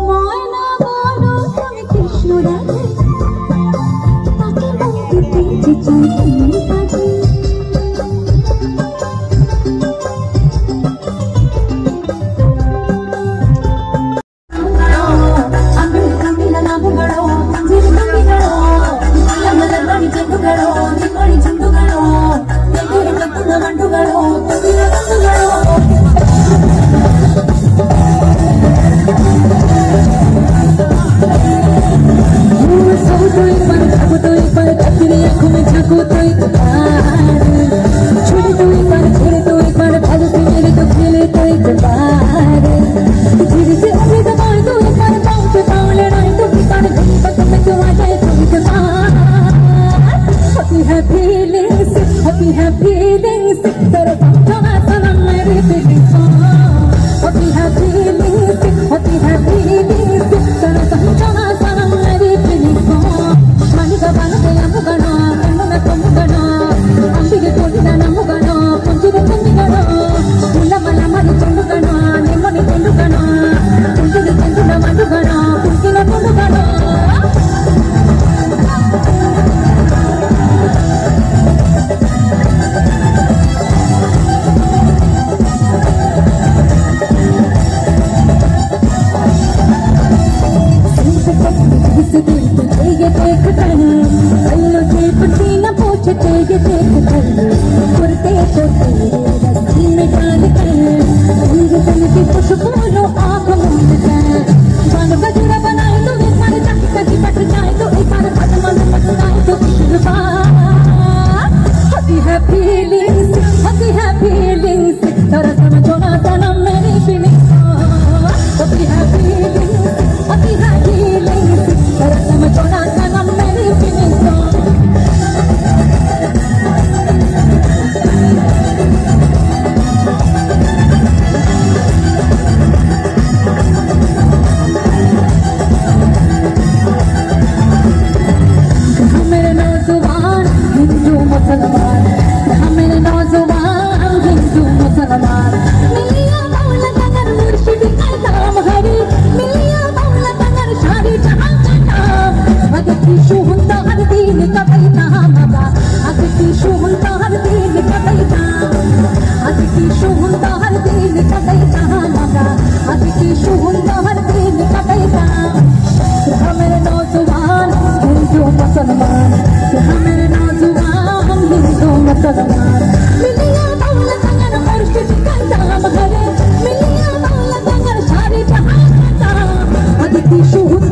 Soina,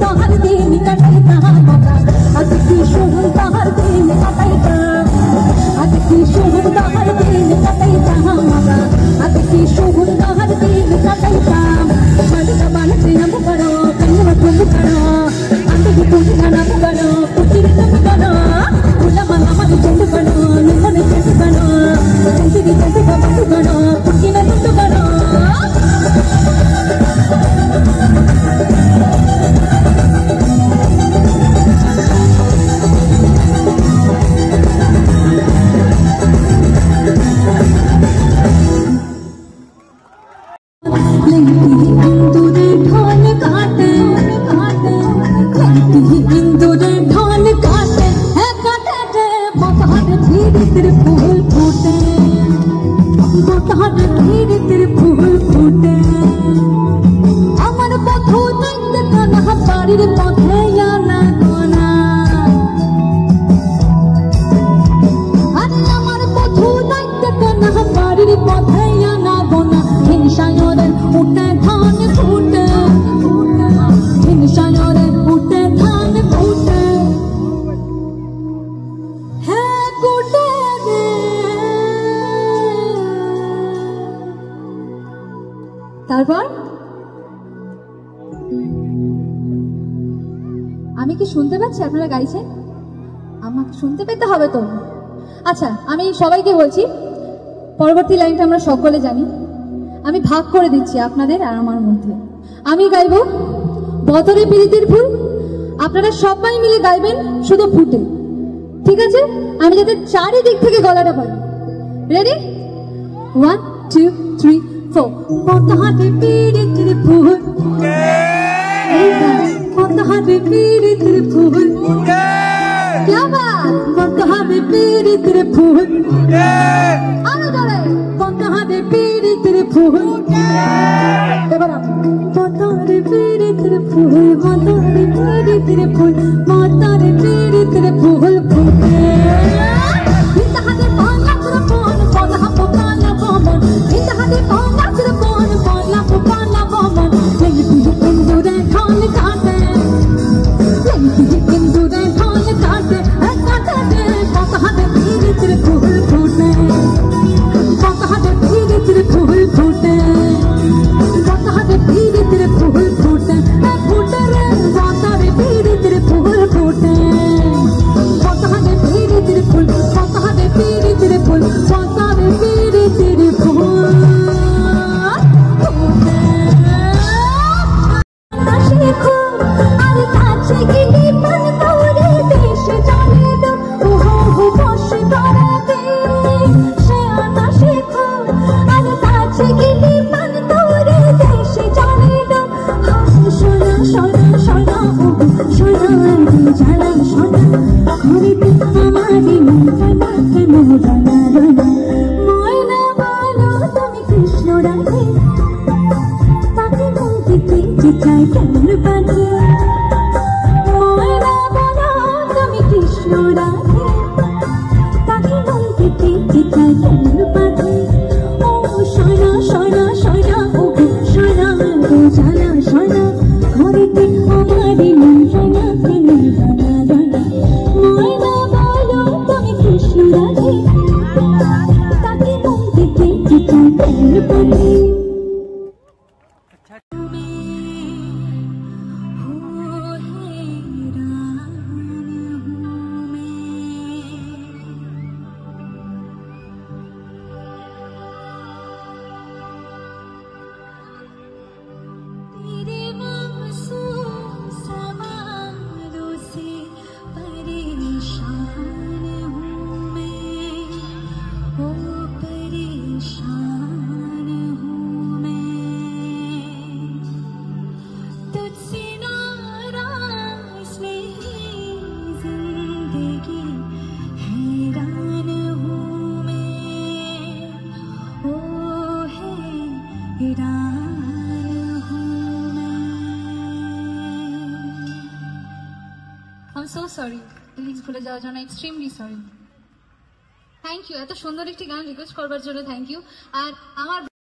सुंदर दिन कटैता मगा आज की सुंदर दिन कटैता आज की सुंदर दिन कटैता मगा आज की सुंदर दिन कटैता मन का मन से हम करो कन्या तुम करो अंत की तुम गाना करो पुत्री तुम करो उला मना मत तुम करो निमन तुम करो जिंदगी तुम करो पुत्री तुम करो আমি কি শুনতে পাচ্ছি আপনারা গাইছেন? আমাকে শুনতে পেতে হবে তো। আচ্ছা, আমি সবাইকে বলছি, পরবর্তী লাইনটা আমরা সকলে জানি, আমি ভাগ করে দিচ্ছি আপনাদের আর আমার মধ্যে। আমি গাইব বতরে প্রীতির ফুল, আপনারা সবাই মিলে গাইবেন শুধু ফুটে, ঠিক আছে? আমি যাতে চারিদিক থেকে গলাটা পাই। রেডি? 1 2 3 4 বতরে প্রীতির ফুল बतहारे पीरी तेरे फूल क्या बात बतहारे पीरी तेरे फूल आना जोरे बतहारे पीरी तेरे फूल এবার बतहारे पीरी तेरे फूल बतहारे पीरी तेरे फूल बतहारे पीरी तेरे फूल फूटे बतहारे पाना तेरे फूल बतहा पुकाना बोमन बतहारे पाना तेरे फूल बतला पुकाना बोमन लेके तुझे इंदुरे खान काटे so sorry লিরিক্স ভুলে যাওয়ার জন্য এক্সট্রিমলি সরি। থ্যাংক ইউ, এত সুন্দর একটি গান রিকোয়েস্ট করবার জন্য থ্যাংক ইউ। আর আমার